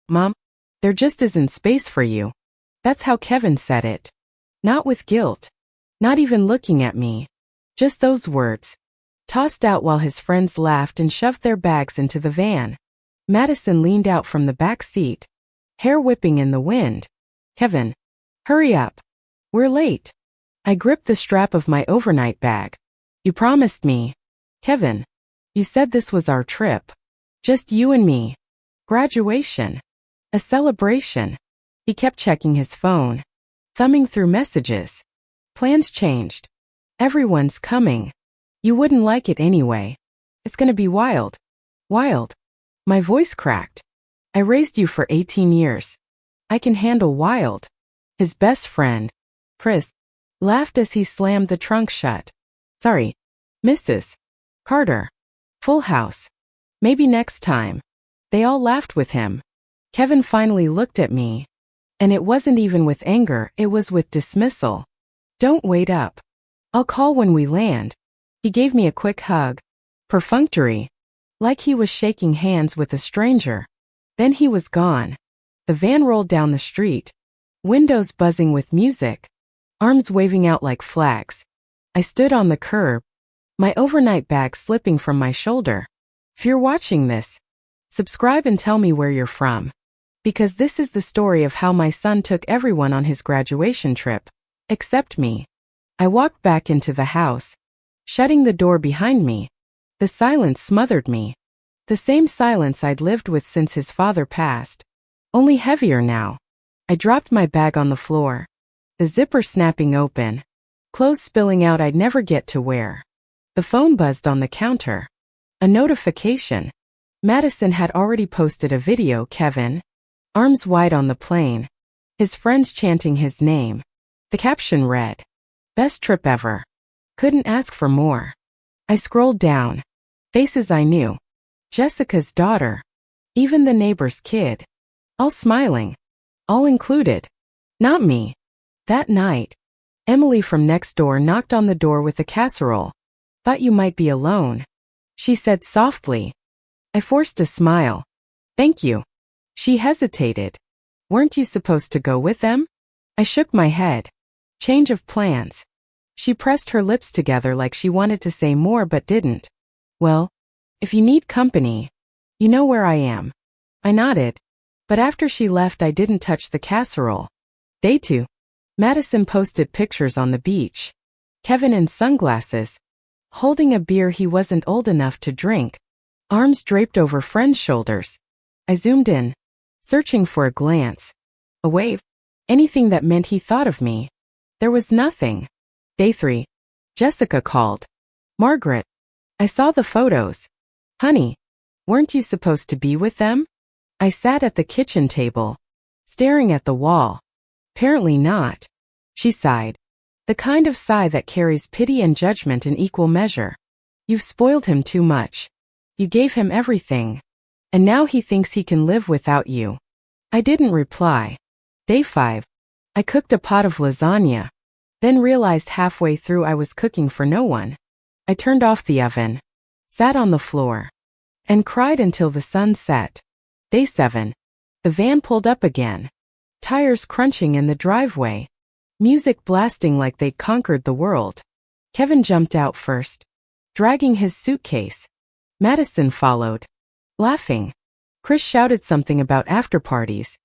Mom, there just isn't space for you. That's how Kevin said it. Not with guilt. Not even looking at me. Just those words. Tossed out while his friends laughed and shoved their bags into the van. Madison leaned out from the back seat, hair whipping in the wind. Kevin, hurry up. We're late. I gripped the strap of my overnight bag. You promised me. Kevin, you said this was our trip. Just you and me. Graduation. A celebration. He kept checking his phone, thumbing through messages. Plans changed. Everyone's coming. You wouldn't like it anyway. It's gonna be wild. Wild. My voice cracked. I raised you for 18 years. I can handle wild. His best friend, Chris, laughed as he slammed the trunk shut. Sorry, Mrs. Carter. Full house. Maybe next time. They all laughed with him. Kevin finally looked at me. And it wasn't even with anger, it was with dismissal. Don't wait up. I'll call when we land. He gave me a quick hug. Perfunctory. Like he was shaking hands with a stranger. Then he was gone. The van rolled down the street. Windows buzzing with music. Arms waving out like flags. I stood on the curb. My overnight bag slipping from my shoulder. If you're watching this, subscribe and tell me where you're from. Because this is the story of how my son took everyone on his graduation trip. Except me. I walked back into the house, shutting the door behind me. The silence smothered me. The same silence I'd lived with since his father passed. Only heavier now. I dropped my bag on the floor. The zipper snapping open. Clothes spilling out I'd never get to wear. The phone buzzed on the counter. A notification. Madison had already posted a video, Kevin. Arms wide on the plane. His friends chanting his name. The caption read, "Best trip ever." Couldn't ask for more. I scrolled down. Faces I knew. Jessica's daughter. Even the neighbor's kid. All smiling. All included. Not me. That night, Emily from next door knocked on the door with a casserole. Thought you might be alone. She said softly. I forced a smile. Thank you. She hesitated. Weren't you supposed to go with them? I shook my head. Change of plans. She pressed her lips together like she wanted to say more but didn't. Well, if you need company, you know where I am. I nodded. But after she left I didn't touch the casserole. Day 2. Madison posted pictures on the beach. Kevin in sunglasses, holding a beer he wasn't old enough to drink. Arms draped over friends' shoulders. I zoomed in, searching for a glance. A wave. Anything that meant he thought of me. There was nothing. Day 3. Jessica called. Margaret. I saw the photos. Honey, weren't you supposed to be with them? I sat at the kitchen table, staring at the wall. Apparently not. She sighed. The kind of sigh that carries pity and judgment in equal measure. You've spoiled him too much. You gave him everything. And now he thinks he can live without you. I didn't reply. Day 5. I cooked a pot of lasagna. Then realized halfway through I was cooking for no one. I turned off the oven, sat on the floor, and cried until the sun set. Day 7. The van pulled up again. Tires crunching in the driveway. Music blasting like they'd conquered the world. Kevin jumped out first, dragging his suitcase. Madison followed, laughing. Chris shouted something about after-parties.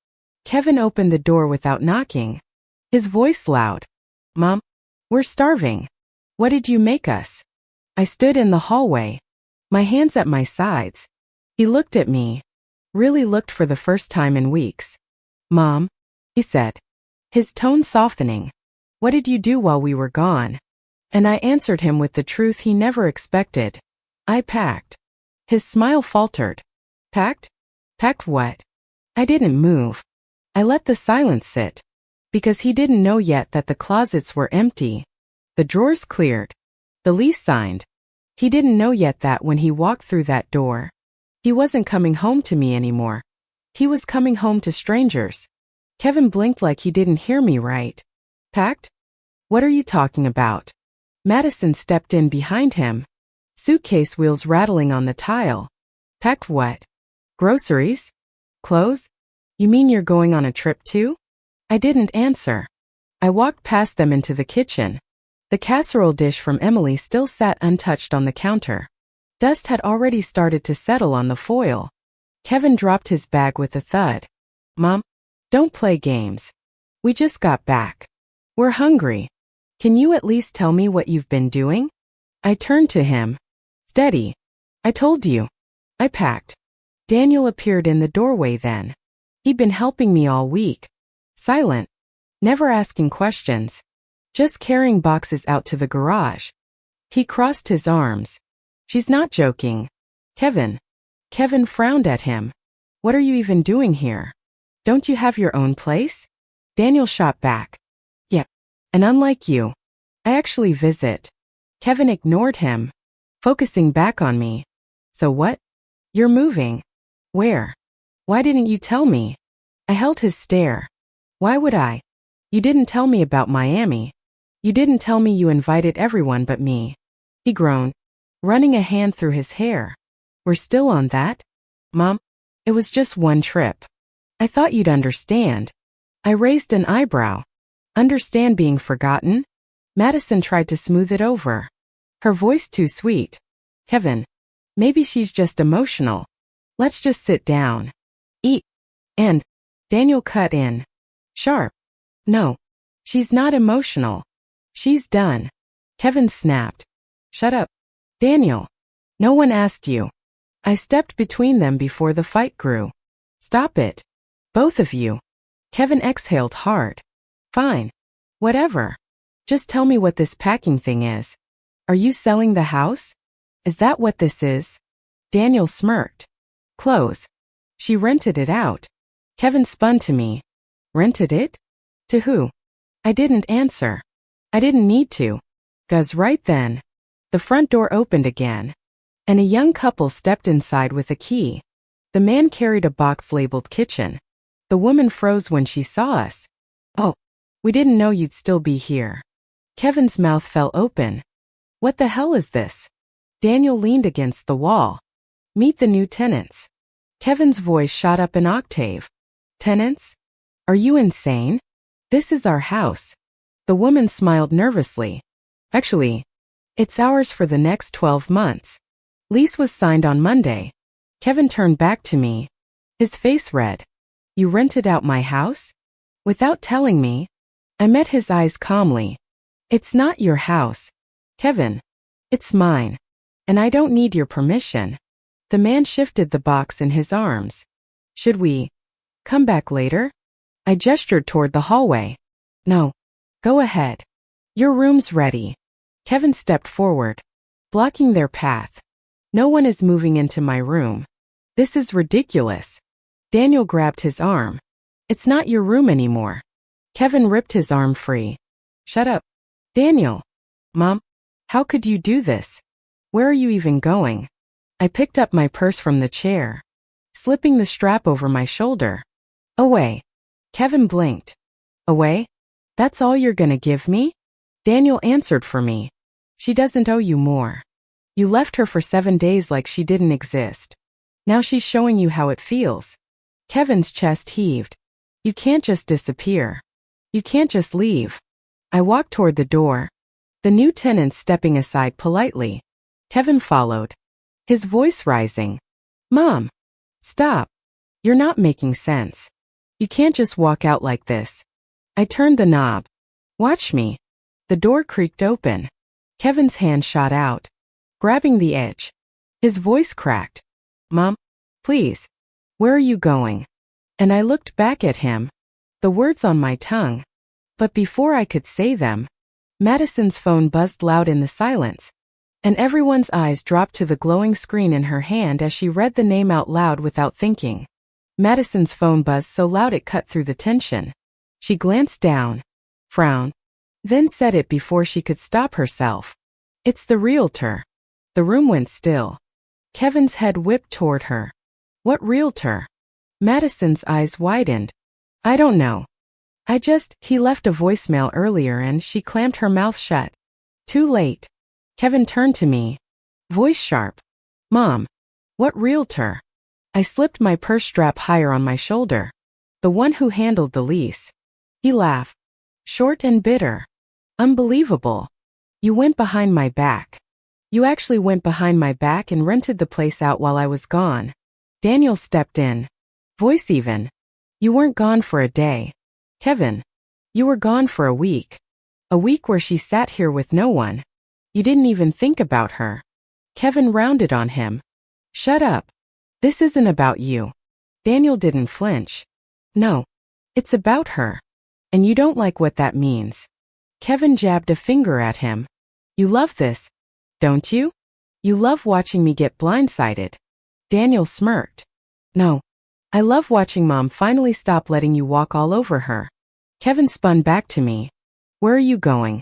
Kevin opened the door without knocking. His voice loud. Mom, we're starving. What did you make us? I stood in the hallway, my hands at my sides. He looked at me. Really looked for the first time in weeks. Mom, he said, his tone softening. What did you do while we were gone? And I answered him with the truth he never expected. I packed. His smile faltered. Packed? Packed what? I didn't move. I let the silence sit. Because he didn't know yet that the closets were empty. The drawers cleared. The lease signed. He didn't know yet that when he walked through that door, he wasn't coming home to me anymore. He was coming home to strangers. Kevin blinked like he didn't hear me right. Packed? What are you talking about? Madison stepped in behind him. Suitcase wheels rattling on the tile. Packed what? Groceries? Clothes? You mean you're going on a trip too? I didn't answer. I walked past them into the kitchen. The casserole dish from Emily still sat untouched on the counter. Dust had already started to settle on the foil. Kevin dropped his bag with a thud. Mom, don't play games. We just got back. We're hungry. Can you at least tell me what you've been doing? I turned to him. Steady. I told you. I packed. Daniel appeared in the doorway then. He'd been helping me all week. Silent. Never asking questions. Just carrying boxes out to the garage. He crossed his arms. She's not joking. Kevin. Kevin frowned at him. What are you even doing here? Don't you have your own place? Daniel shot back. Yeah. And unlike you, I actually visit. Kevin ignored him, focusing back on me. So what? You're moving. Where? Why didn't you tell me? I held his stare. Why would I? You didn't tell me about Miami. You didn't tell me you invited everyone but me. He groaned, running a hand through his hair. We're still on that? Mom, it was just one trip. I thought you'd understand. I raised an eyebrow. Understand being forgotten? Madison tried to smooth it over. Her voice too sweet. Kevin, maybe she's just emotional. Let's just sit down. Eat. And Daniel cut in. Sharp. No. She's not emotional. She's done. Kevin snapped. Shut up. Daniel. No one asked you. I stepped between them before the fight grew. Stop it. Both of you. Kevin exhaled hard. Fine. Whatever. Just tell me what this packing thing is. Are you selling the house? Is that what this is? Daniel smirked. Clothes. She rented it out. Kevin spun to me. Rented it? To who? I didn't answer. I didn't need to. 'Cause right then, the front door opened again, and a young couple stepped inside with a key. The man carried a box labeled kitchen. The woman froze when she saw us. Oh, we didn't know you'd still be here. Kevin's mouth fell open. What the hell is this? Daniel leaned against the wall. Meet the new tenants. Kevin's voice shot up an octave. Tenants? Are you insane? This is our house. The woman smiled nervously. Actually, it's ours for the next 12 months. Lease was signed on Monday. Kevin turned back to me. His face red. You rented out my house? Without telling me. I met his eyes calmly. It's not your house, Kevin. It's mine. And I don't need your permission. The man shifted the box in his arms. Should we come back later? I gestured toward the hallway. No. Go ahead. Your room's ready. Kevin stepped forward, blocking their path. No one is moving into my room. This is ridiculous. Daniel grabbed his arm. It's not your room anymore. Kevin ripped his arm free. Shut up. Daniel. Mom, how could you do this? Where are you even going? I picked up my purse from the chair, slipping the strap over my shoulder. Away. Kevin blinked. Away? That's all you're gonna give me? Daniel answered for me. She doesn't owe you more. You left her for 7 days like she didn't exist. Now she's showing you how it feels. Kevin's chest heaved. You can't just disappear. You can't just leave. I walked toward the door, the new tenant stepping aside politely. Kevin followed, his voice rising. Mom, stop. You're not making sense. You can't just walk out like this. I turned the knob. Watch me. The door creaked open. Kevin's hand shot out, grabbing the edge. His voice cracked. Mom, please. Where are you going? And I looked back at him, the words on my tongue. But before I could say them, Madison's phone buzzed loud in the silence, and everyone's eyes dropped to the glowing screen in her hand as she read the name out loud without thinking. Madison's phone buzzed so loud it cut through the tension. She glanced down, frowned, then said it before she could stop herself. It's the realtor. The room went still. Kevin's head whipped toward her. What realtor? Madison's eyes widened. I don't know. He left a voicemail earlier and she clamped her mouth shut. Too late. Kevin turned to me, voice sharp. Mom, what realtor? I slipped my purse strap higher on my shoulder. The one who handled the lease. He laughed. Short and bitter. Unbelievable. You went behind my back. You actually went behind my back and rented the place out while I was gone. Daniel stepped in. Voice even. You weren't gone for a day. Kevin. You were gone for a week. A week where she sat here with no one. You didn't even think about her. Kevin rounded on him. Shut up. This isn't about you. Daniel didn't flinch. No. It's about her. And you don't like what that means. Kevin jabbed a finger at him. You love this, don't you? You love watching me get blindsided. Daniel smirked. No. I love watching Mom finally stop letting you walk all over her. Kevin spun back to me. Where are you going?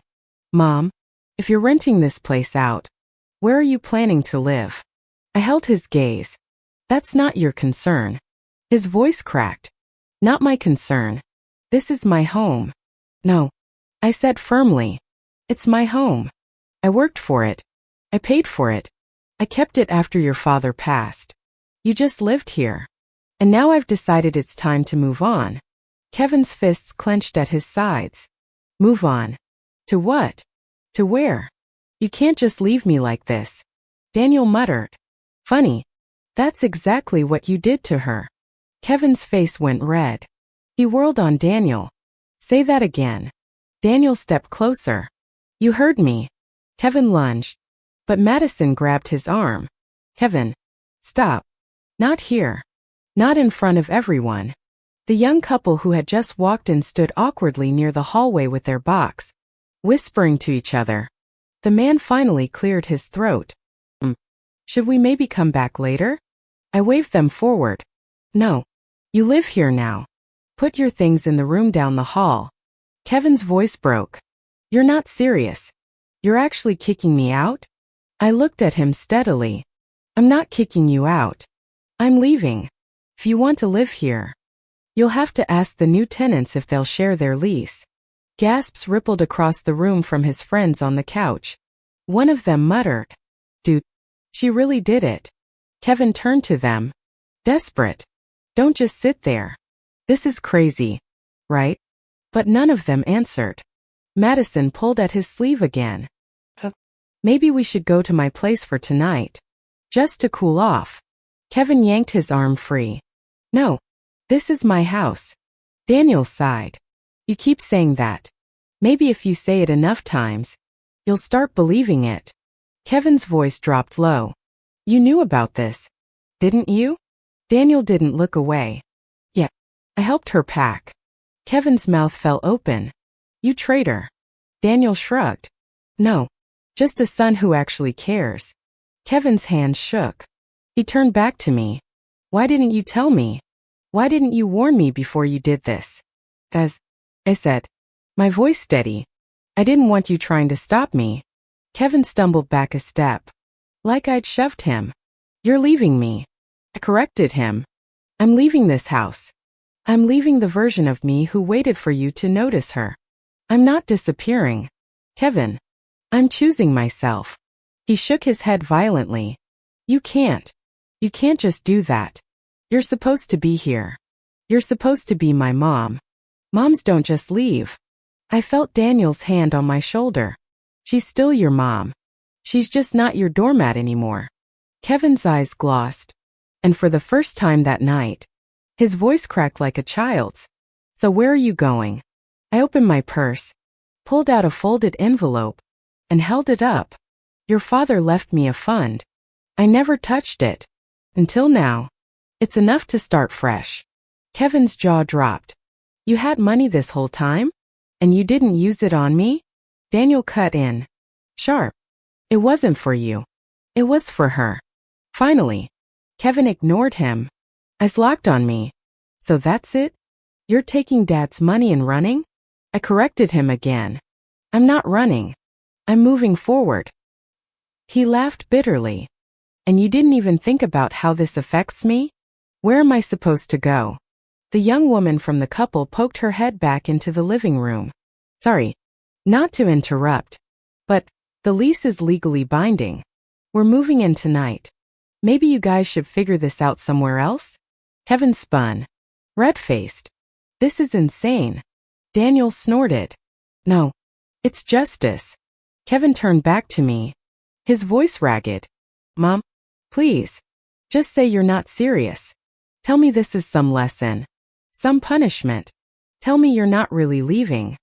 Mom, if you're renting this place out, where are you planning to live? I held his gaze. That's not your concern. His voice cracked. Not my concern. This is my home. No. I said firmly. It's my home. I worked for it. I paid for it. I kept it after your father passed. You just lived here. And now I've decided it's time to move on. Kevin's fists clenched at his sides. Move on. To what? To where? You can't just leave me like this. Daniel muttered. Funny. That's exactly what you did to her. Kevin's face went red. He whirled on Daniel. Say that again. Daniel stepped closer. You heard me. Kevin lunged. But Madison grabbed his arm. Kevin. Stop. Not here. Not in front of everyone. The young couple who had just walked in stood awkwardly near the hallway with their box, whispering to each other. The man finally cleared his throat. Should we maybe come back later? I waved them forward. No. You live here now. Put your things in the room down the hall. Kevin's voice broke. You're not serious. You're actually kicking me out? I looked at him steadily. I'm not kicking you out. I'm leaving. If you want to live here, you'll have to ask the new tenants if they'll share their lease. Gasps rippled across the room from his friends on the couch. One of them muttered, Dude, she really did it. Kevin turned to them. Desperate. Don't just sit there. This is crazy, right? But none of them answered. Madison pulled at his sleeve again. Maybe we should go to my place for tonight. Just to cool off. Kevin yanked his arm free. No. This is my house. Daniel sighed. You keep saying that. Maybe if you say it enough times, you'll start believing it. Kevin's voice dropped low. You knew about this, didn't you? Daniel didn't look away. Yeah. I helped her pack. Kevin's mouth fell open. You traitor. Daniel shrugged. No. Just a son who actually cares. Kevin's hands shook. He turned back to me. Why didn't you tell me? Why didn't you warn me before you did this? As I said, my voice steady. I didn't want you trying to stop me. Kevin stumbled back a step. Like I'd shoved him. You're leaving me. I corrected him. I'm leaving this house. I'm leaving the version of me who waited for you to notice her. I'm not disappearing. Kevin. I'm choosing myself. He shook his head violently. You can't. You can't just do that. You're supposed to be here. You're supposed to be my mom. Moms don't just leave. I felt Daniel's hand on my shoulder. She's still your mom. She's just not your doormat anymore. Kevin's eyes glossed. And for the first time that night, his voice cracked like a child's. So where are you going? I opened my purse, pulled out a folded envelope, and held it up. Your father left me a fund. I never touched it. Until now. It's enough to start fresh. Kevin's jaw dropped. You had money this whole time? And you didn't use it on me? Daniel cut in. Sharp. It wasn't for you. It was for her. Finally. Kevin ignored him. Eyes locked on me. So that's it? You're taking Dad's money and running? I corrected him again. I'm not running. I'm moving forward. He laughed bitterly. And you didn't even think about how this affects me? Where am I supposed to go? The young woman from the couple poked her head back into the living room. Sorry. Not to interrupt. But the lease is legally binding. We're moving in tonight. Maybe you guys should figure this out somewhere else? Kevin spun. Red-faced. This is insane. Daniel snorted. No. It's justice. Kevin turned back to me, his voice ragged. Mom, please. Just say you're not serious. Tell me this is some lesson. Some punishment. Tell me you're not really leaving.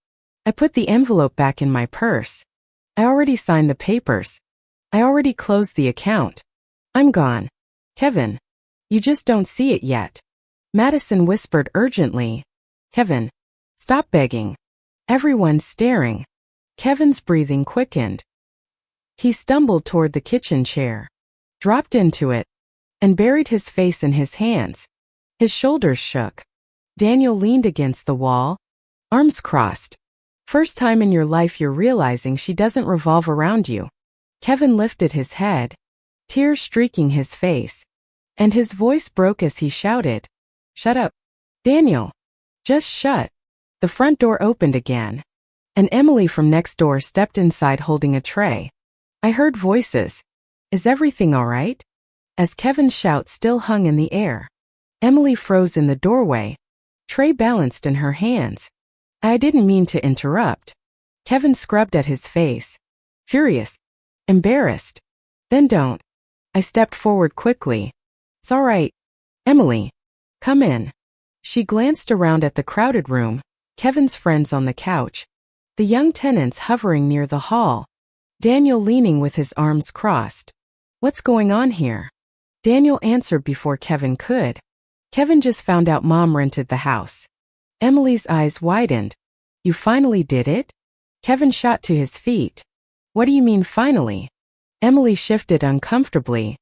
I put the envelope back in my purse. I already signed the papers. I already closed the account. I'm gone. Kevin. You just don't see it yet. Madison whispered urgently. Kevin. Stop begging. Everyone's staring. Kevin's breathing quickened. He stumbled toward the kitchen chair, dropped into it, and buried his face in his hands. His shoulders shook. Daniel leaned against the wall, arms crossed. First time in your life you're realizing she doesn't revolve around you. Kevin lifted his head, tears streaking his face, and his voice broke as he shouted, Shut up, Daniel. Just shut. The front door opened again, and Emily from next door stepped inside holding a tray. I heard voices. Is everything all right? As Kevin's shout still hung in the air. Emily froze in the doorway, tray balanced in her hands. I didn't mean to interrupt. Kevin scrubbed at his face, furious, embarrassed. Then don't. I stepped forward quickly. It's all right. Emily, come in. She glanced around at the crowded room, Kevin's friends on the couch, the young tenants hovering near the hall, Daniel leaning with his arms crossed. What's going on here? Daniel answered before Kevin could. Kevin just found out Mom rented the house. Emily's eyes widened. You finally did it? Kevin shot to his feet. What do you mean finally? Emily shifted uncomfortably,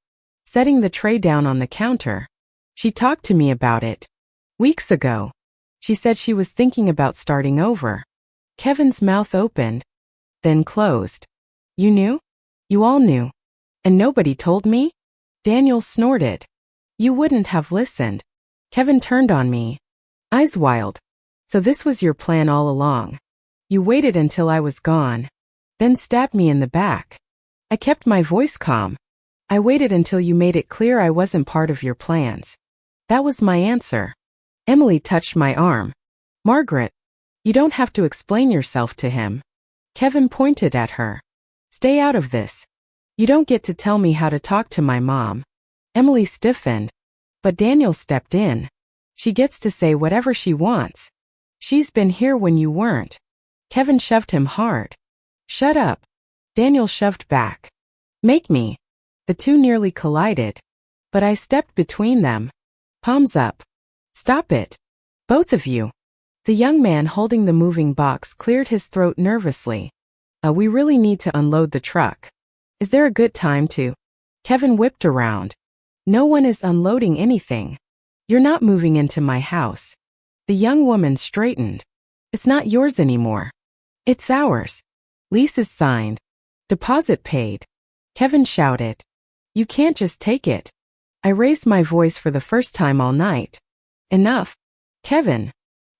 setting the tray down on the counter. She talked to me about it. Weeks ago. She said she was thinking about starting over. Kevin's mouth opened, then closed. You knew? You all knew. And nobody told me? Daniel snorted. You wouldn't have listened. Kevin turned on me, eyes wild. So this was your plan all along. You waited until I was gone, then stabbed me in the back. I kept my voice calm. I waited until you made it clear I wasn't part of your plans. That was my answer. Emily touched my arm. Margaret, you don't have to explain yourself to him. Kevin pointed at her. Stay out of this. You don't get to tell me how to talk to my mom. Emily stiffened. But Daniel stepped in. She gets to say whatever she wants. She's been here when you weren't. Kevin shoved him hard. Shut up. Daniel shoved back. Make me. The two nearly collided. But I stepped between them. Palms up. Stop it. Both of you. The young man holding the moving box cleared his throat nervously. We really need to unload the truck. Is there a good time to? Kevin whipped around. No one is unloading anything. You're not moving into my house. The young woman straightened. It's not yours anymore. It's ours. Lease is signed. Deposit paid. Kevin shouted. You can't just take it. I raised my voice for the first time all night. Enough. Kevin.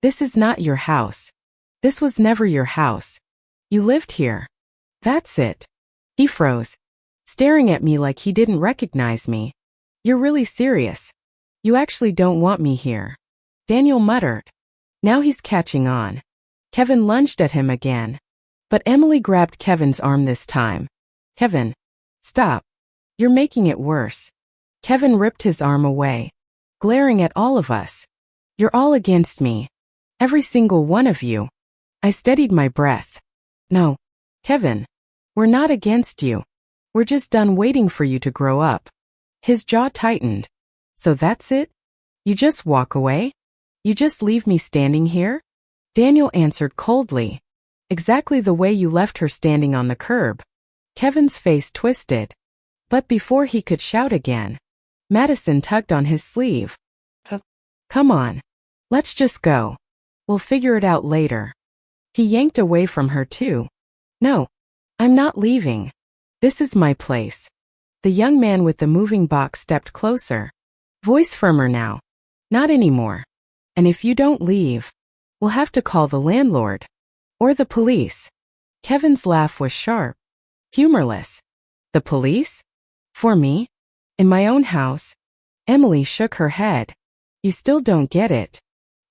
This is not your house. This was never your house. You lived here. That's it. He froze, staring at me like he didn't recognize me. You're really serious. You actually don't want me here. Daniel muttered. Now he's catching on. Kevin lunged at him again. But Emily grabbed Kevin's arm this time. Kevin. Stop. You're making it worse. Kevin ripped his arm away, glaring at all of us. You're all against me. Every single one of you. I steadied my breath. No. Kevin. We're not against you. We're just done waiting for you to grow up. His jaw tightened. So that's it? You just walk away? You just leave me standing here? Daniel answered coldly. Exactly the way you left her standing on the curb. Kevin's face twisted. But before he could shout again, Madison tugged on his sleeve. Come on. Let's just go. We'll figure it out later. He yanked away from her too. No. I'm not leaving. This is my place. The young man with the moving box stepped closer. Voice firmer now. Not anymore. And if you don't leave, we'll have to call the landlord. Or the police. Kevin's laugh was sharp. Humorless. The police? For me? In my own house? Emily shook her head. You still don't get it.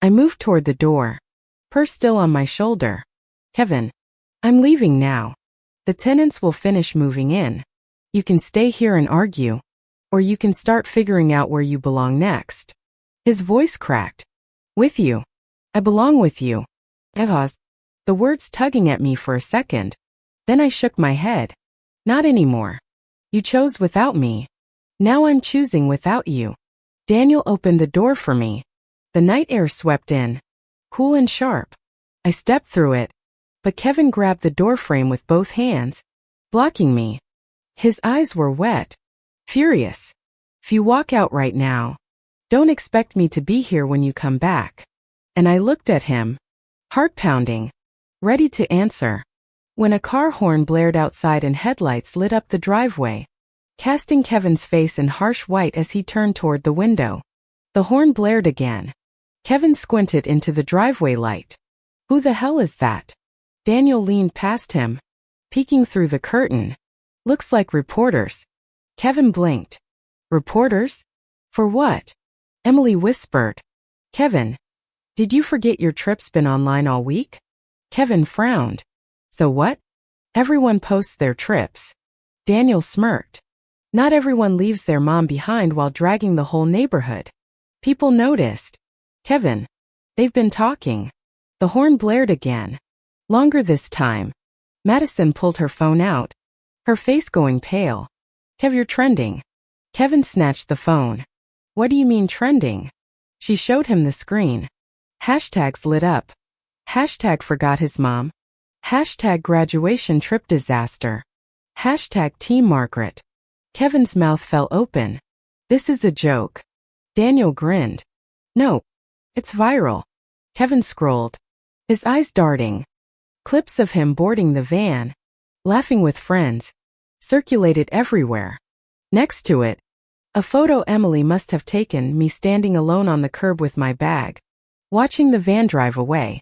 I moved toward the door, purse still on my shoulder. Kevin, I'm leaving now. The tenants will finish moving in. You can stay here and argue, or you can start figuring out where you belong next. His voice cracked. With you. I belong with you. I paused, the words tugging at me for a second. Then I shook my head. Not anymore. You chose without me. Now I'm choosing without you. Daniel opened the door for me. The night air swept in, cool and sharp. I stepped through it, but Kevin grabbed the doorframe with both hands, blocking me. His eyes were wet, furious. If you walk out right now, don't expect me to be here when you come back. And I looked at him, heart pounding, ready to answer, when a car horn blared outside and headlights lit up the driveway, casting Kevin's face in harsh white as he turned toward the window. The horn blared again. Kevin squinted into the driveway light. Who the hell is that? Daniel leaned past him, peeking through the curtain. Looks like reporters. Kevin blinked. Reporters? For what? Emily whispered. Kevin, did you forget your trip's been online all week? Kevin frowned. So what? Everyone posts their trips. Daniel smirked. Not everyone leaves their mom behind while dragging the whole neighborhood. People noticed. Kevin, they've been talking. The horn blared again. Longer this time. Madison pulled her phone out, her face going pale. Kev, you're trending. Kevin snatched the phone. What do you mean trending? She showed him the screen. Hashtags lit up. Hashtag forgot his mom. Hashtag graduation trip disaster. Hashtag Team Margaret. Kevin's mouth fell open. This is a joke. Daniel grinned. No. It's viral. Kevin scrolled, his eyes darting. Clips of him boarding the van, laughing with friends, circulated everywhere. Next to it, a photo Emily must have taken me standing alone on the curb with my bag, watching the van drive away.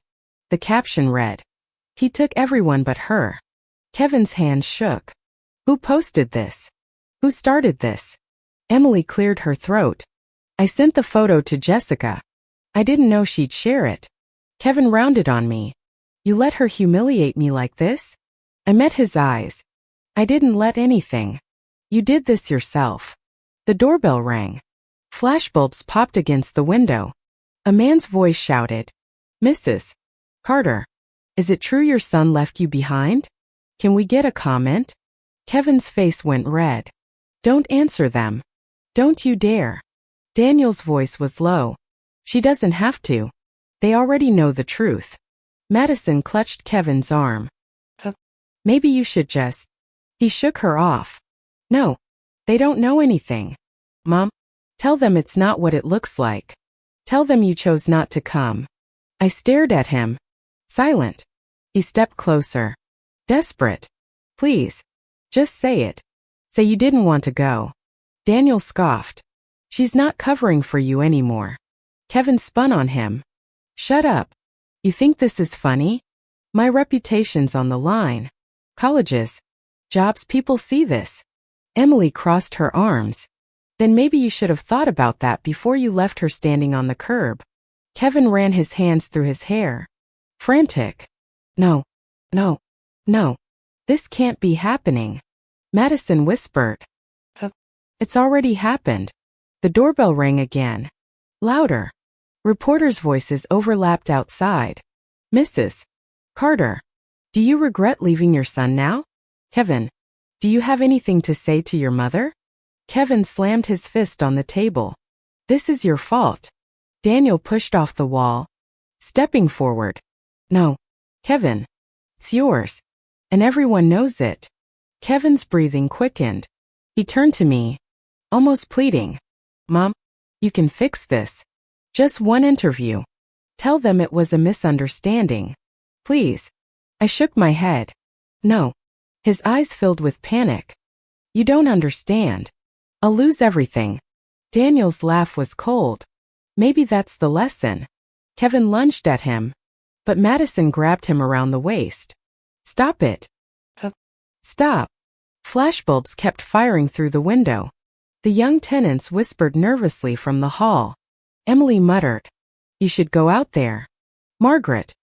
The caption read, "He took everyone but her." Kevin's hands shook. Who posted this? Who started this? Emily cleared her throat. I sent the photo to Jessica. I didn't know she'd share it. Kevin rounded on me. You let her humiliate me like this? I met his eyes. I didn't let anything. You did this yourself. The doorbell rang. Flashbulbs popped against the window. A man's voice shouted, Mrs. Carter, is it true your son left you behind? Can we get a comment? Kevin's face went red. Don't answer them. Don't you dare. Daniel's voice was low. She doesn't have to. They already know the truth. Madison clutched Kevin's arm. Maybe you should just. He shook her off. No. They don't know anything. Mom, tell them it's not what it looks like. Tell them you chose not to come. I stared at him. Silent. He stepped closer. Desperate. Please. Just say it. Say you didn't want to go. Daniel scoffed. She's not covering for you anymore. Kevin spun on him. Shut up. You think this is funny? My reputation's on the line. Colleges. Jobs, people see this. Emily crossed her arms. Then maybe you should have thought about that before you left her standing on the curb. Kevin ran his hands through his hair. Frantic. No. No. No. This can't be happening. Madison whispered. It's already happened. The doorbell rang again. Louder. Reporters' voices overlapped outside. Mrs. Carter, do you regret leaving your son now? Kevin, do you have anything to say to your mother? Kevin slammed his fist on the table. This is your fault. Daniel pushed off the wall, stepping forward. No. Kevin, it's yours. And everyone knows it. Kevin's breathing quickened. He turned to me, almost pleading. Mom, you can fix this. Just one interview. Tell them it was a misunderstanding. Please. I shook my head. No. His eyes filled with panic. You don't understand. I'll lose everything. Daniel's laugh was cold. Maybe that's the lesson. Kevin lunged at him, but Madison grabbed him around the waist. Stop it. Stop. Flashbulbs kept firing through the window. The young tenants whispered nervously from the hall. Emily muttered, You should go out there. Margaret.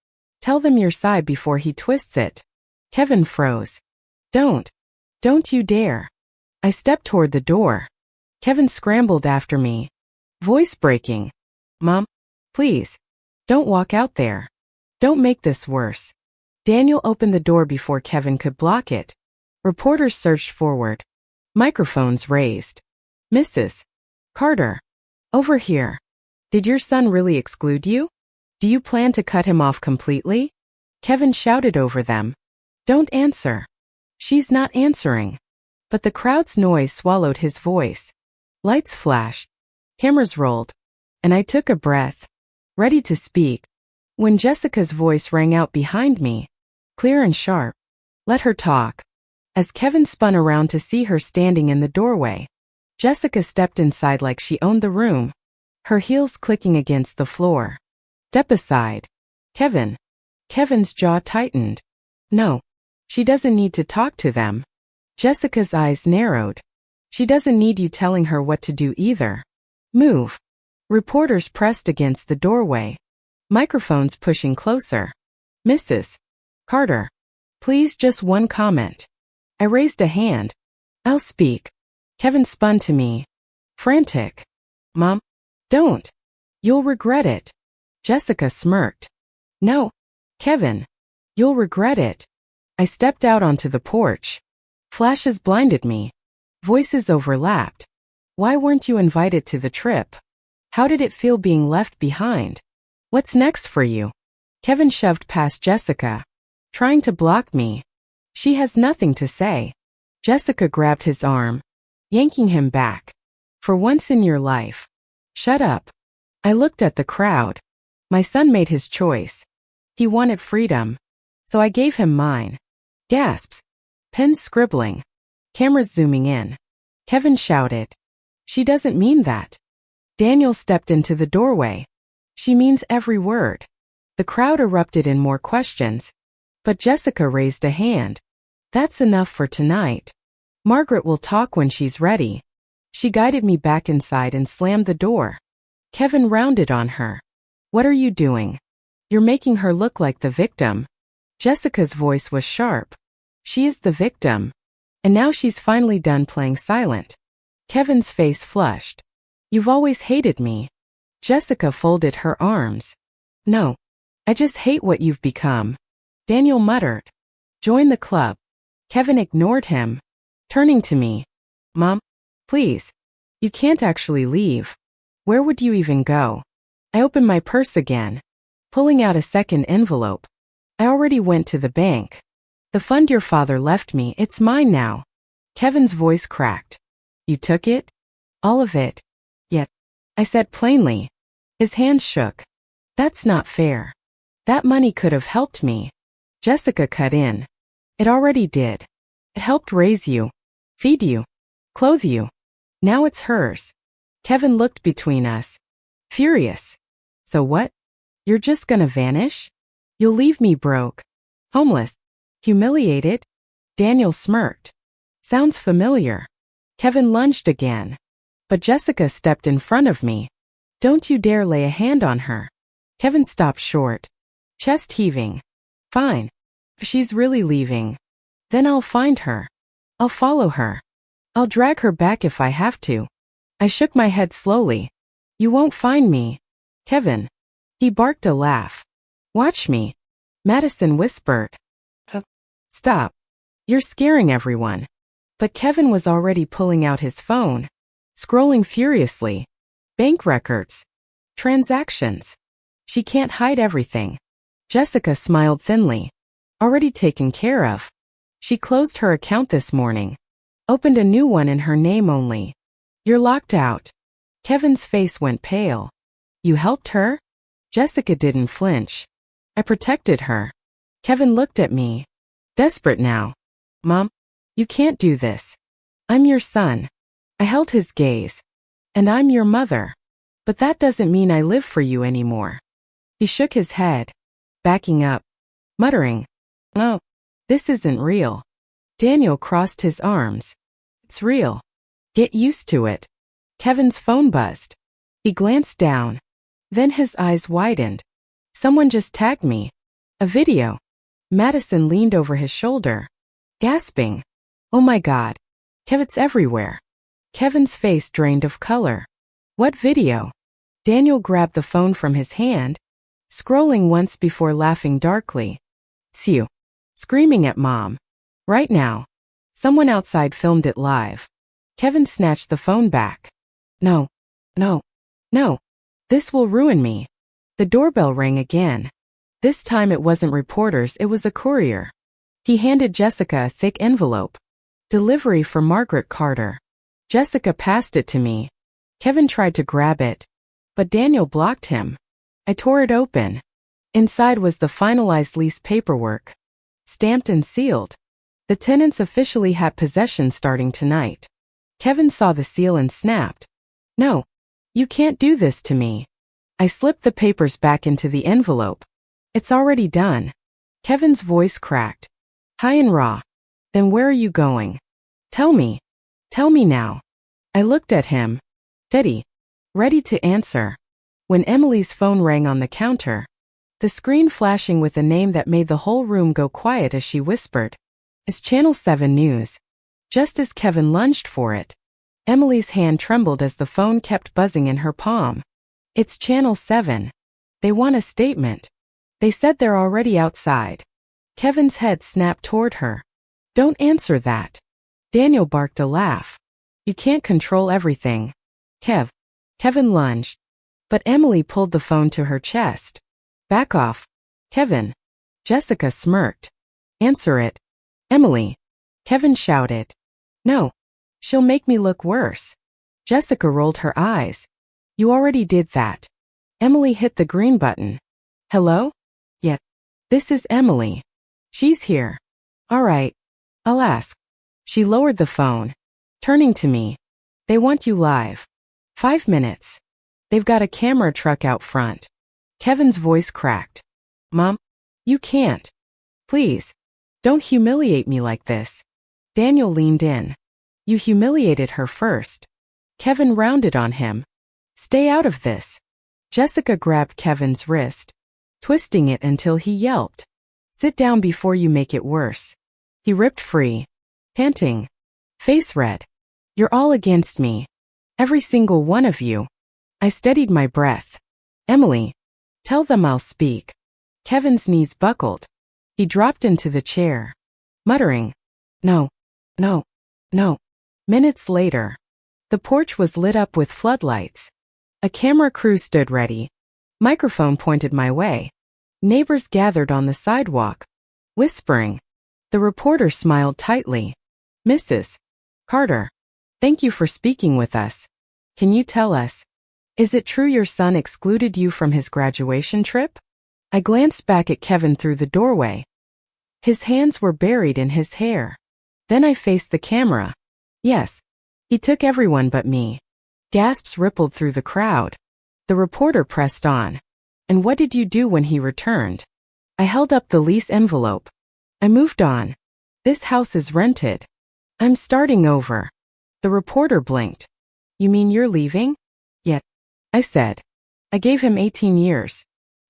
Tell them your side before he twists it. Kevin froze. Don't. Don't you dare. I stepped toward the door. Kevin scrambled after me. Voice breaking. Mom, please. Don't walk out there. Don't make this worse. Daniel opened the door before Kevin could block it. Reporters surged forward. Microphones raised. Mrs. Carter. Over here. Did your son really exclude you? Do you plan to cut him off completely? Kevin shouted over them. Don't answer. She's not answering. But the crowd's noise swallowed his voice. Lights flashed. Cameras rolled. And I took a breath, ready to speak, when Jessica's voice rang out behind me, clear and sharp. Let her talk. As Kevin spun around to see her standing in the doorway, Jessica stepped inside like she owned the room, her heels clicking against the floor. Step aside. Kevin. Kevin's jaw tightened. No. She doesn't need to talk to them. Jessica's eyes narrowed. She doesn't need you telling her what to do either. Move. Reporters pressed against the doorway. Microphones pushing closer. Mrs. Carter. Please, just one comment. I raised a hand. I'll speak. Kevin spun to me. Frantic. Mom. Don't. You'll regret it. Jessica smirked. No. Kevin. You'll regret it. I stepped out onto the porch. Flashes blinded me. Voices overlapped. Why weren't you invited to the trip? How did it feel being left behind? What's next for you? Kevin shoved past Jessica, trying to block me. She has nothing to say. Jessica grabbed his arm, yanking him back. For once in your life. Shut up. I looked at the crowd. My son made his choice. He wanted freedom. So I gave him mine. Gasps. Pens scribbling. Cameras zooming in. Kevin shouted. She doesn't mean that. Daniel stepped into the doorway. She means every word. The crowd erupted in more questions. But Jessica raised a hand. That's enough for tonight. Margaret will talk when she's ready. She guided me back inside and slammed the door. Kevin rounded on her. What are you doing? You're making her look like the victim. Jessica's voice was sharp. She is the victim. And now she's finally done playing silent. Kevin's face flushed. You've always hated me. Jessica folded her arms. No. I just hate what you've become. Daniel muttered. Join the club. Kevin ignored him, turning to me. Mom, please. You can't actually leave. Where would you even go? I opened my purse again, pulling out a second envelope. I already went to the bank. The fund your father left me, it's mine now. Kevin's voice cracked. You took it? All of it? Yet, I said plainly. His hands shook. That's not fair. That money could have helped me. Jessica cut in. It already did. It helped raise you, feed you, clothe you. Now it's hers. Kevin looked between us, furious. So what? You're just gonna vanish? You'll leave me broke, homeless, humiliated? Daniel smirked. Sounds familiar. Kevin lunged again. But Jessica stepped in front of me. Don't you dare lay a hand on her. Kevin stopped short, chest heaving. Fine. If she's really leaving, then I'll find her. I'll follow her. I'll drag her back if I have to. I shook my head slowly. You won't find me. Kevin. He barked a laugh. Watch me. Madison whispered. Stop. You're scaring everyone. But Kevin was already pulling out his phone, scrolling furiously. Bank records. Transactions. She can't hide everything. Jessica smiled thinly. Already taken care of. She closed her account this morning. Opened a new one in her name only. You're locked out. Kevin's face went pale. You helped her? Jessica didn't flinch. I protected her. Kevin looked at me. Desperate now. Mom, you can't do this. I'm your son. I held his gaze. And I'm your mother. But that doesn't mean I live for you anymore. He shook his head, backing up, muttering, No, this isn't real. Daniel crossed his arms. It's real. Get used to it. Kevin's phone buzzed. He glanced down. Then his eyes widened. Someone just tagged me. A video. Madison leaned over his shoulder, gasping. Oh my God. Kev, it's everywhere. Kevin's face drained of color. What video? Daniel grabbed the phone from his hand, scrolling once before laughing darkly. It's you. Screaming at Mom. Right now. Someone outside filmed it live. Kevin snatched the phone back. No. No. No. This will ruin me. The doorbell rang again. This time it wasn't reporters, it was a courier. He handed Jessica a thick envelope. Delivery for Margaret Carter. Jessica passed it to me. Kevin tried to grab it, but Daniel blocked him. I tore it open. Inside was the finalized lease paperwork. Stamped and sealed. The tenants officially had possession starting tonight. Kevin saw the seal and snapped. No. You can't do this to me. I slipped the papers back into the envelope. It's already done. Kevin's voice cracked. High and raw. Then where are you going? Tell me. Tell me now. I looked at him. Steady. Ready to answer. When Emily's phone rang on the counter, the screen flashing with a name that made the whole room go quiet as she whispered, "It's Channel 7 News." Just as Kevin lunged for it, Emily's hand trembled as the phone kept buzzing in her palm. It's Channel 7. They want a statement. They said they're already outside. Kevin's head snapped toward her. Don't answer that. Daniel barked a laugh. You can't control everything. Kevin lunged. But Emily pulled the phone to her chest. Back off. Kevin. Jessica smirked. Answer it. Emily. Kevin shouted. No. She'll make me look worse. Jessica rolled her eyes. You already did that. Emily hit the green button. Hello? Yeah. This is Emily. She's here. All right. I'll ask. She lowered the phone. Turning to me. They want you live. 5 minutes. They've got a camera truck out front. Kevin's voice cracked. Mom? You can't. Please. Don't humiliate me like this. Daniel leaned in. You humiliated her first. Kevin rounded on him. Stay out of this. Jessica grabbed Kevin's wrist, twisting it until he yelped. Sit down before you make it worse. He ripped free, panting, face red. You're all against me. Every single one of you. I steadied my breath. Emily, tell them I'll speak. Kevin's knees buckled. He dropped into the chair, muttering, No, no, no. Minutes later, the porch was lit up with floodlights. A camera crew stood ready. Microphone pointed my way. Neighbors gathered on the sidewalk, whispering. The reporter smiled tightly. Mrs. Carter, thank you for speaking with us. Can you tell us, is it true your son excluded you from his graduation trip? I glanced back at Kevin through the doorway. His hands were buried in his hair. Then I faced the camera. Yes. He took everyone but me. Gasps rippled through the crowd. The reporter pressed on. And what did you do when he returned? I held up the lease envelope. I moved on. This house is rented. I'm starting over. The reporter blinked. You mean you're leaving? Yet. I said. I gave him 18 years.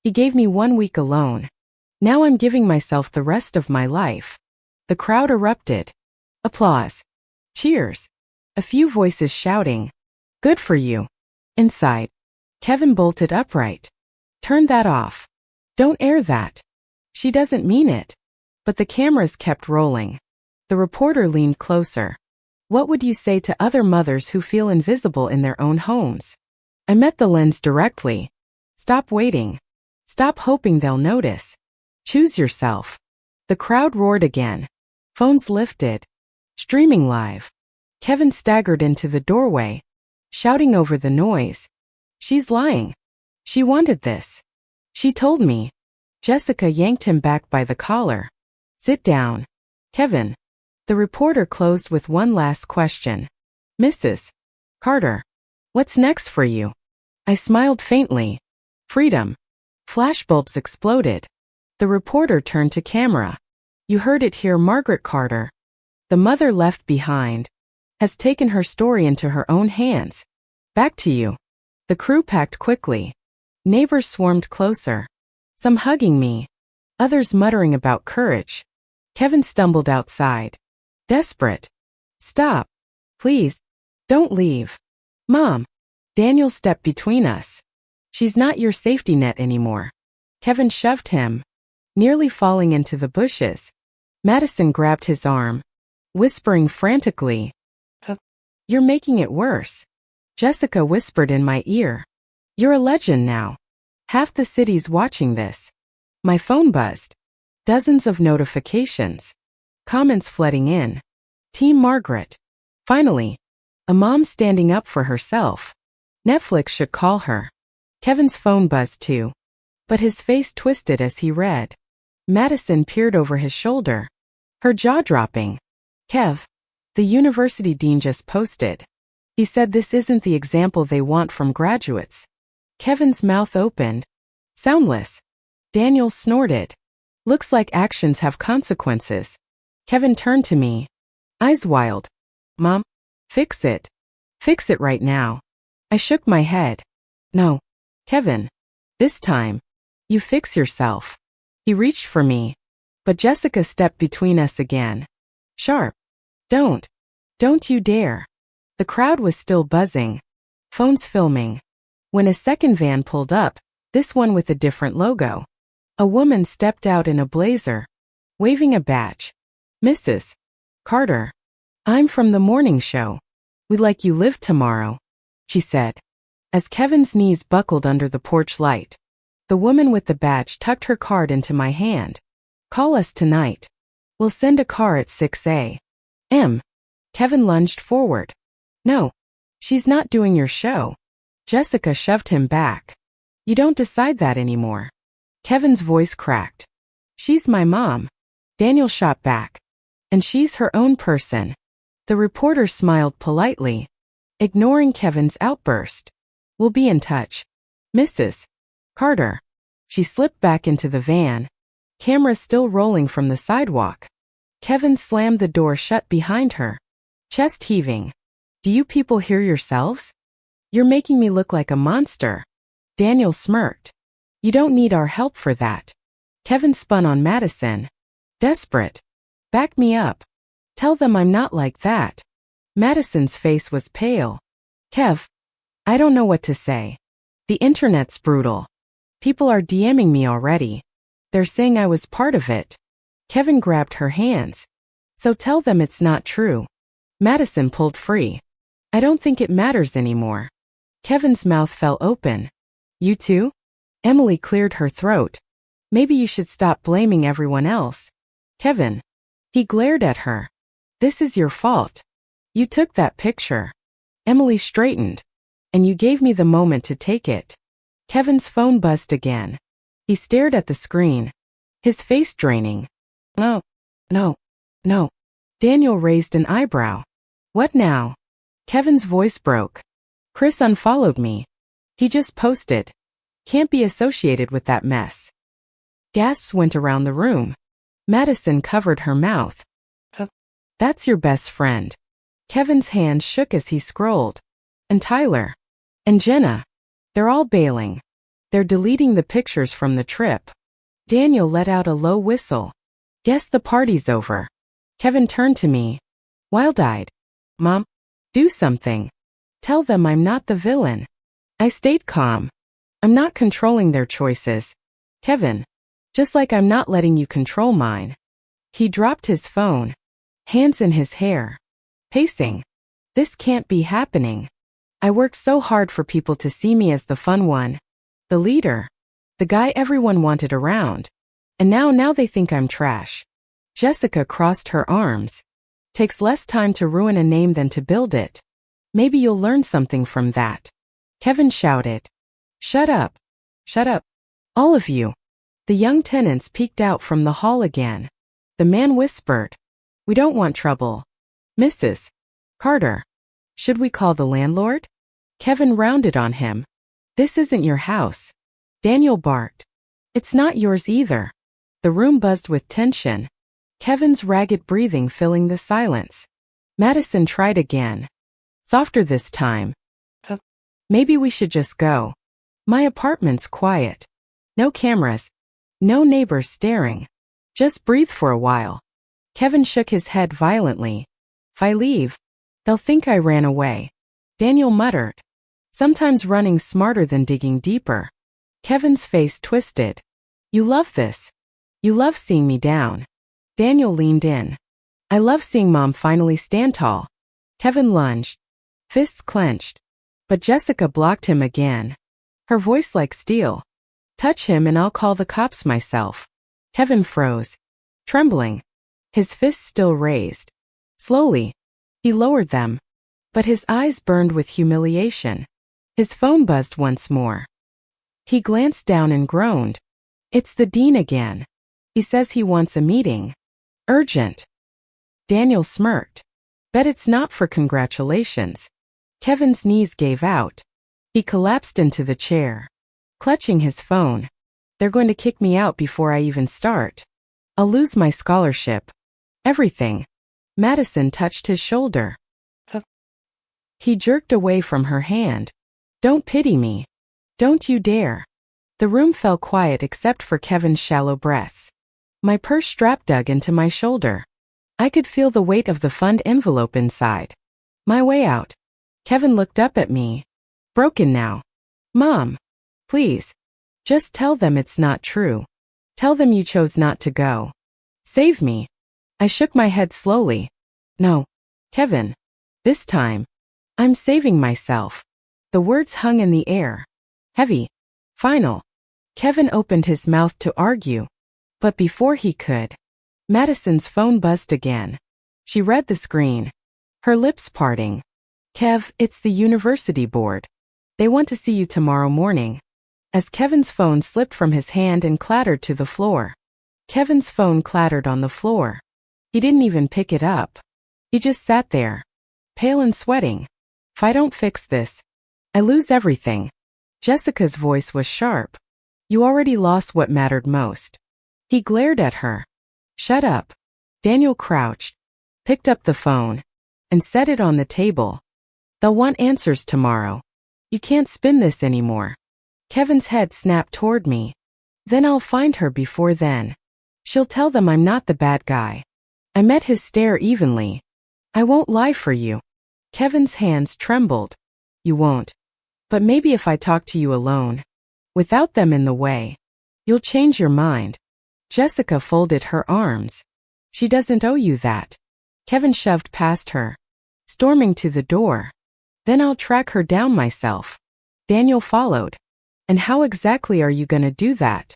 He gave me 1 week alone. Now I'm giving myself the rest of my life. The crowd erupted. Applause. Cheers. A few voices shouting. Good for you. Inside. Kevin bolted upright. Turn that off. Don't air that. She doesn't mean it. But the cameras kept rolling. The reporter leaned closer. What would you say to other mothers who feel invisible in their own homes? I met the lens directly. Stop waiting. Stop hoping they'll notice. Choose yourself. The crowd roared again. Phones lifted. Streaming live. Kevin staggered into the doorway, shouting over the noise. She's lying. She wanted this. She told me. Jessica yanked him back by the collar. Sit down. Kevin. The reporter closed with one last question. Mrs. Carter. What's next for you? I smiled faintly. Freedom. Flashbulbs exploded. The reporter turned to camera. You heard it here, Margaret Carter. The mother left behind has taken her story into her own hands. Back to you. The crew packed quickly. Neighbors swarmed closer, some hugging me, others muttering about courage. Kevin stumbled outside. Desperate. Stop. Please. Don't leave. Mom. Daniel stepped between us. She's not your safety net anymore. Kevin shoved him, nearly falling into the bushes. Madison grabbed his arm, whispering frantically, "You're making it worse." Jessica whispered in my ear, "You're a legend now. Half the city's watching this." My phone buzzed. Dozens of notifications. Comments flooding in. Team Margaret. Finally, a mom standing up for herself. Netflix should call her. Kevin's phone buzzed too, but his face twisted as he read. Madison peered over his shoulder, her jaw dropping. "Kev, the university dean just posted. He said this isn't the example they want from graduates." Kevin's mouth opened. Soundless. Daniel snorted. "Looks like actions have consequences." Kevin turned to me, eyes wild. "Mom, fix it. Fix it right now." I shook my head. "No, Kevin. This time, you fix yourself." He reached for me, but Jessica stepped between us again. Sharp. "Don't. Don't you dare." The crowd was still buzzing, phones filming. When a second van pulled up, this one with a different logo. A woman stepped out in a blazer, waving a badge. "Mrs. Carter, I'm from the morning show. We'd like you live tomorrow," she said. As Kevin's knees buckled under the porch light, the woman with the badge tucked her card into my hand. "Call us tonight. We'll send a car at 6 a.m. Kevin lunged forward. "No, she's not doing your show." Jessica shoved him back. "You don't decide that anymore." Kevin's voice cracked. "She's my mom." Daniel shot back. "And she's her own person." The reporter smiled politely, ignoring Kevin's outburst. "We'll be in touch. Mrs. Carter." She slipped back into the van, camera still rolling from the sidewalk. Kevin slammed the door shut behind her, chest heaving. "Do you people hear yourselves? You're making me look like a monster." Daniel smirked. "You don't need our help for that." Kevin spun on Madison. Desperate. "Back me up. Tell them I'm not like that." Madison's face was pale. "Kev, I don't know what to say. The internet's brutal. People are DMing me already. They're saying I was part of it." Kevin grabbed her hands. "So tell them it's not true." Madison pulled free. "I don't think it matters anymore." Kevin's mouth fell open. "You too?" Emily cleared her throat. "Maybe you should stop blaming everyone else." "Kevin." He glared at her. "This is your fault. You took that picture." Emily straightened. "And you gave me the moment to take it." Kevin's phone buzzed again. He stared at the screen, his face draining. "No, no, no." Daniel raised an eyebrow. "What now?" Kevin's voice broke. "Chris unfollowed me. He just posted. Can't be associated with that mess." Gasps went around the room. Madison covered her mouth. "That's your best friend." Kevin's hand shook as he scrolled. "And Tyler. And Jenna. They're all bailing. They're deleting the pictures from the trip." Daniel let out a low whistle. "Guess the party's over." Kevin turned to me, wild-eyed. "Mom, do something. Tell them I'm not the villain." I stayed calm. "I'm not controlling their choices, Kevin. Just like I'm not letting you control mine." He dropped his phone, hands in his hair, pacing. "This can't be happening. I worked so hard for people to see me as the fun one, the leader, the guy everyone wanted around. And now they think I'm trash." Jessica crossed her arms. "Takes less time to ruin a name than to build it. Maybe you'll learn something from that." Kevin shouted. "Shut up. Shut up. All of you." The young tenants peeked out from the hall again. The man whispered, "We don't want trouble. Mrs. Carter. Should we call the landlord?" Kevin rounded on him. "This isn't your house." Daniel barked. "It's not yours either." The room buzzed with tension. Kevin's ragged breathing filling the silence. Madison tried again. Softer this time. "Maybe we should just go." My apartment's quiet. No cameras. No neighbors staring. Just breathe for a while. Kevin shook his head violently. If I leave, they'll think I ran away. Daniel muttered. Sometimes running's smarter than digging deeper. Kevin's face twisted. You love this. You love seeing me down. Daniel leaned in. I love seeing Mom finally stand tall. Kevin lunged. Fists clenched. But Jessica blocked him again. Her voice like steel. Touch him and I'll call the cops myself. Kevin froze. Trembling. His fists still raised. Slowly, he lowered them. But his eyes burned with humiliation. His phone buzzed once more. He glanced down and groaned. It's the dean again. He says he wants a meeting. Urgent. Daniel smirked. Bet it's not for congratulations. Kevin's knees gave out. He collapsed into the chair, clutching his phone. They're going to kick me out before I even start. I'll lose my scholarship. Everything. Madison touched his shoulder. He jerked away from her hand. Don't pity me. Don't you dare. The room fell quiet except for Kevin's shallow breaths. My purse strap dug into my shoulder. I could feel the weight of the fund envelope inside. My way out. Kevin looked up at me. Broken now. Mom. Please. Just tell them it's not true. Tell them you chose not to go. Save me. I shook my head slowly. No. Kevin. This time. I'm saving myself. The words hung in the air. Heavy. Final. Kevin opened his mouth to argue. But before he could, Madison's phone buzzed again. She read the screen. Her lips parting. Kev, it's the university board. They want to see you tomorrow morning. As Kevin's phone slipped from his hand and clattered to the floor. Kevin's phone clattered on the floor. He didn't even pick it up. He just sat there, pale and sweating. If I don't fix this, I lose everything. Jessica's voice was sharp. You already lost what mattered most. He glared at her. Shut up. Daniel crouched, picked up the phone, and set it on the table. They'll want answers tomorrow. You can't spin this anymore. Kevin's head snapped toward me. Then I'll find her before then. She'll tell them I'm not the bad guy. I met his stare evenly. I won't lie for you. Kevin's hands trembled. You won't. But maybe if I talk to you alone, without them in the way, you'll change your mind. Jessica folded her arms. She doesn't owe you that. Kevin shoved past her, storming to the door. Then I'll track her down myself. Daniel followed. And how exactly are you gonna do that?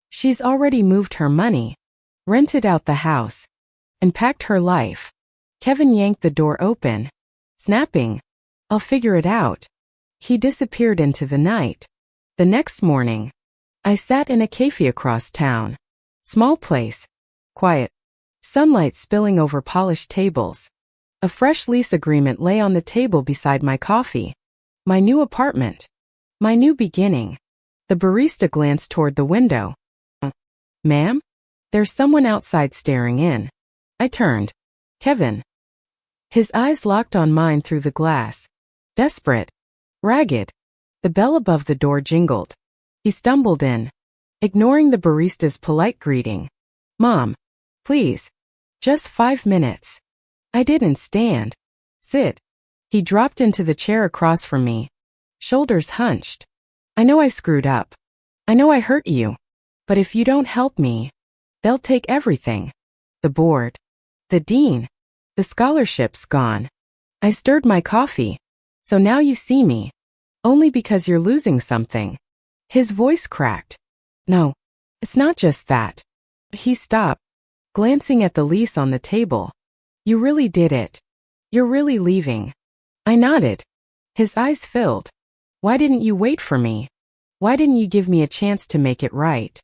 She's already moved her money, rented out the house, and packed her life. Kevin yanked the door open, snapping, I'll figure it out. He disappeared into the night. The next morning, I sat in a cafe across town. Small place. Quiet. Sunlight spilling over polished tables. A fresh lease agreement lay on the table beside my coffee. My new apartment. My new beginning. The barista glanced toward the window. Ma'am? There's someone outside staring in. I turned. Kevin. His eyes locked on mine through the glass. Desperate. Ragged. The bell above the door jingled. He stumbled in, ignoring the barista's polite greeting. Mom. Please. Just 5 minutes. I didn't stand. Sit. He dropped into the chair across from me, shoulders hunched. I know I screwed up. I know I hurt you. But if you don't help me, they'll take everything. The board. The dean. The scholarship's gone. I stirred my coffee. So now you see me. Only because you're losing something. His voice cracked. No, it's not just that. He stopped, glancing at the lease on the table. You really did it. You're really leaving. I nodded. His eyes filled. Why didn't you wait for me? Why didn't you give me a chance to make it right?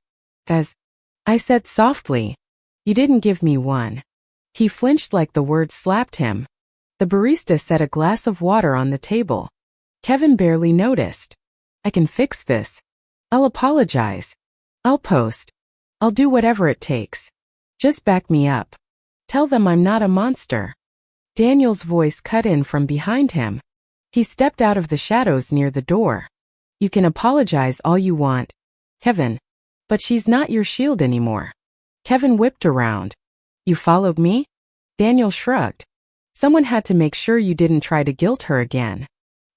As I said softly, you didn't give me one. He flinched like the words slapped him. The barista set a glass of water on the table. Kevin barely noticed. I can fix this. I'll apologize. I'll post. I'll do whatever it takes. Just back me up. Tell them I'm not a monster. Daniel's voice cut in from behind him. He stepped out of the shadows near the door. You can apologize all you want, Kevin. But she's not your shield anymore. Kevin whipped around. You followed me? Daniel shrugged. Someone had to make sure you didn't try to guilt her again.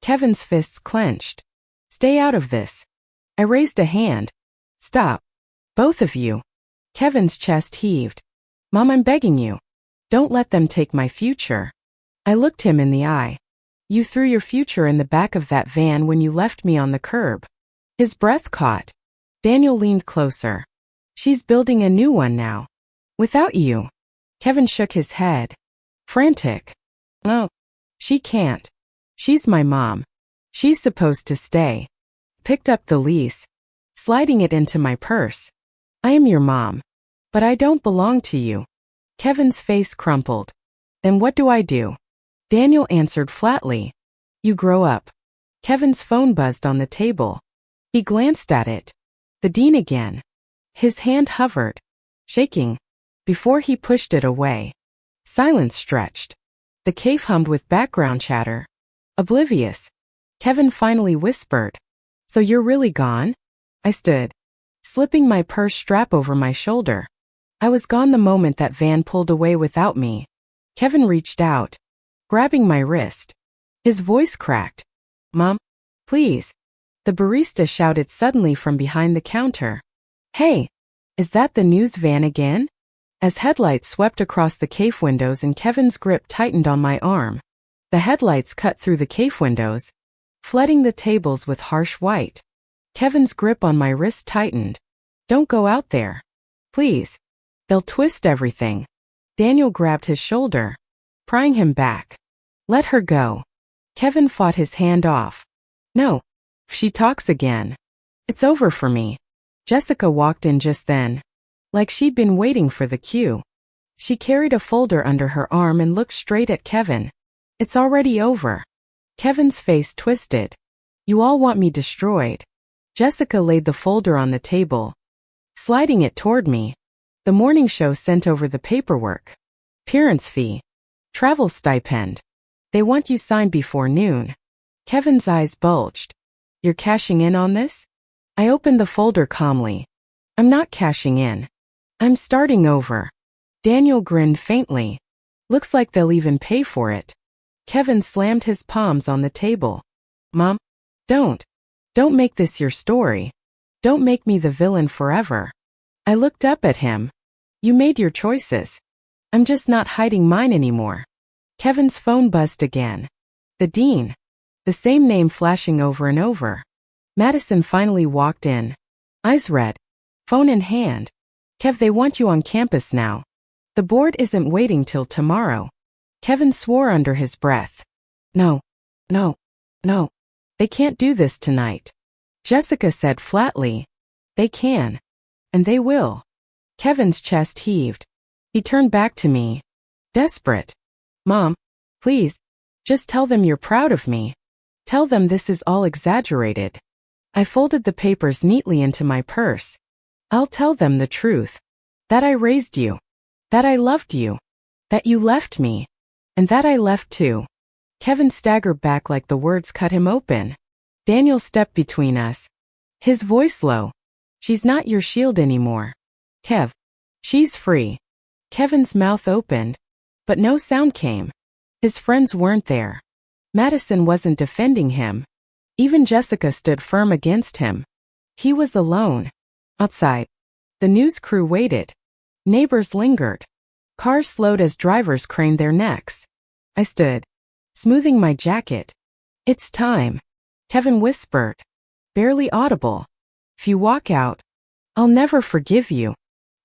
Kevin's fists clenched. Stay out of this. I raised a hand. Stop. Both of you. Kevin's chest heaved. Mom, I'm begging you. Don't let them take my future. I looked him in the eye. You threw your future in the back of that van when you left me on the curb. His breath caught. Daniel leaned closer. She's building a new one now. Without you. Kevin shook his head. Frantic. No. She can't. She's my mom. She's supposed to stay. Picked up the lease. Sliding it into my purse. I am your mom. But I don't belong to you. Kevin's face crumpled. Then what do I do? Daniel answered flatly. You grow up. Kevin's phone buzzed on the table. He glanced at it. The dean again. His hand hovered, shaking, before he pushed it away. Silence stretched. The cave hummed with background chatter. Oblivious. Kevin finally whispered. So you're really gone? I stood, slipping my purse strap over my shoulder. I was gone the moment that van pulled away without me. Kevin reached out, grabbing my wrist. His voice cracked. Mom, please. The barista shouted suddenly from behind the counter. Hey, is that the news van again? As headlights swept across the cave windows and Kevin's grip tightened on my arm. The headlights cut through the cave windows, flooding the tables with harsh white. Kevin's grip on my wrist tightened. Don't go out there. Please. They'll twist everything. Daniel grabbed his shoulder, prying him back. Let her go. Kevin fought his hand off. No. If she talks again, it's over for me. Jessica walked in just then, like she'd been waiting for the cue. She carried a folder under her arm and looked straight at Kevin. It's already over. Kevin's face twisted. You all want me destroyed. Jessica laid the folder on the table, sliding it toward me. The morning show sent over the paperwork. Appearance fee. Travel stipend. They want you signed before noon. Kevin's eyes bulged. You're cashing in on this? I opened the folder calmly. I'm not cashing in. I'm starting over. Daniel grinned faintly. Looks like they'll even pay for it. Kevin slammed his palms on the table. Mom, don't. Don't make this your story. Don't make me the villain forever. I looked up at him. You made your choices. I'm just not hiding mine anymore. Kevin's phone buzzed again. The dean. The same name flashing over and over. Madison finally walked in. Eyes red. Phone in hand. Kev, they want you on campus now. The board isn't waiting till tomorrow. Kevin swore under his breath. No. No. No. They can't do this tonight. Jessica said flatly. They can. And they will. Kevin's chest heaved. He turned back to me. Desperate. Mom, please. Just tell them you're proud of me. Tell them this is all exaggerated. I folded the papers neatly into my purse. I'll tell them the truth. That I raised you. That I loved you. That you left me. And that I left too. Kevin staggered back like the words cut him open. Daniel stepped between us. His voice low. She's not your shield anymore. Kev. She's free. Kevin's mouth opened, but no sound came. His friends weren't there. Madison wasn't defending him. Even Jessica stood firm against him. He was alone. Outside. The news crew waited. Neighbors lingered. Cars slowed as drivers craned their necks. I stood, smoothing my jacket. It's time. Kevin whispered. Barely audible. If you walk out, I'll never forgive you.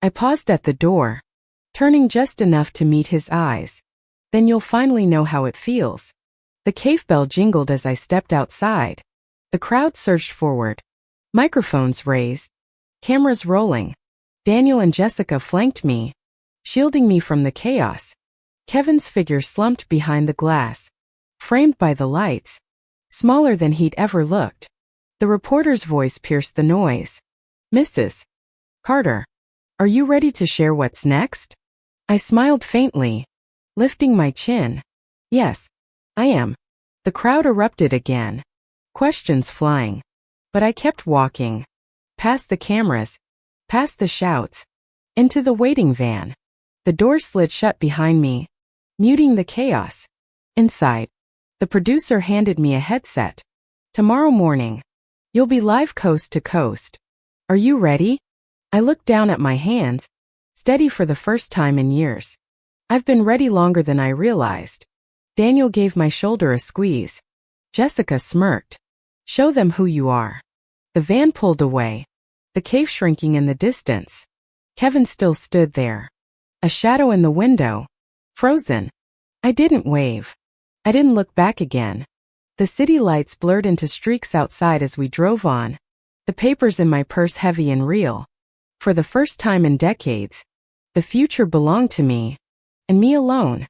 I paused at the door, turning just enough to meet his eyes. Then you'll finally know how it feels. The cave bell jingled as I stepped outside. The crowd surged forward. Microphones raised. Cameras rolling. Daniel and Jessica flanked me, shielding me from the chaos. Kevin's figure slumped behind the glass, framed by the lights, smaller than he'd ever looked. The reporter's voice pierced the noise. Mrs. Carter, are you ready to share what's next? I smiled faintly, lifting my chin. Yes, I am. The crowd erupted again. Questions flying. But I kept walking. Past the cameras. Past the shouts. Into the waiting van. The door slid shut behind me, muting the chaos. Inside, the producer handed me a headset. Tomorrow morning, you'll be live coast to coast. Are you ready? I looked down at my hands, steady for the first time in years. I've been ready longer than I realized. Daniel gave my shoulder a squeeze. Jessica smirked. Show them who you are. The van pulled away, the cave shrinking in the distance. Kevin still stood there, a shadow in the window, frozen. I didn't wave. I didn't look back again. The city lights blurred into streaks outside as we drove on, the papers in my purse heavy and real. For the first time in decades, the future belonged to me, and me alone.